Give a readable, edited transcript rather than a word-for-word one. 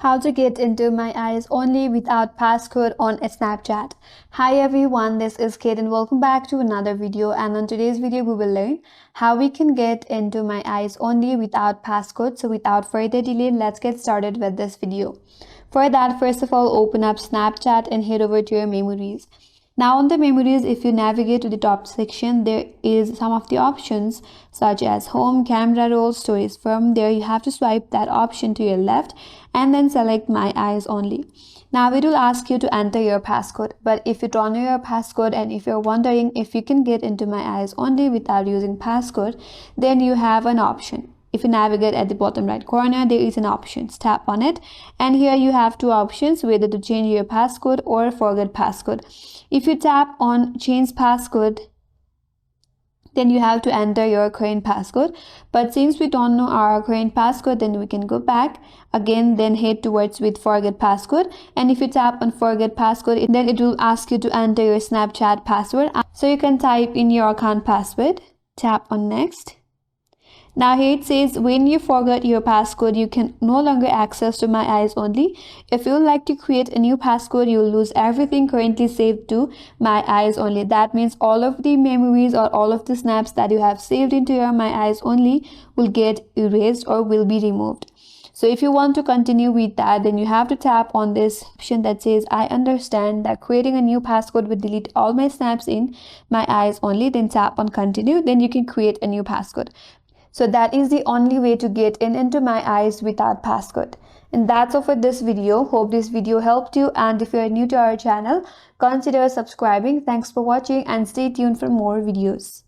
How to get into my eyes only without passcode on Snapchat. Hi everyone, this is Kate and welcome back to another video, and on today's video we will learn how we can get into my eyes only without passcode. So without further delay, let's get started with this video. For that, first of all, open up Snapchat and head over to your memories. Now on the memories, if you navigate to the top section, there is some of the options such as home, camera roll, stories. From there, you have to swipe that option to your left and then select my eyes only. Now it will ask you to enter your passcode, but if you don't know your passcode and if you're wondering if you can get into my eyes only without using passcode, then you have an option. If you navigate at the bottom right corner, there is an option. Tap on it, and here you have two options, whether to change your passcode or forget passcode. If you tap on change passcode, then you have to enter your current passcode, but since we don't know our current passcode, then we can go back again, then head towards with forget passcode. And if you tap on forget passcode, then it will ask you to enter your Snapchat password, so you can type in your account password. Tap on next. Now here it says when you forget your passcode, you can no longer access to my eyes only. If you would like to create a new passcode, you will lose everything currently saved to my eyes only. That means all of the memories or all of the snaps that you have saved into your my eyes only will get erased or will be removed. So if you want to continue with that, then you have to tap on this option that says I understand that creating a new passcode will delete all my snaps in my eyes only. Then tap on continue, then you can create a new passcode. So that is the only way to get into my eyes without passcode. And that's all for this video. Hope this video helped you, and if you are new to our channel, consider subscribing. Thanks for watching and stay tuned for more videos.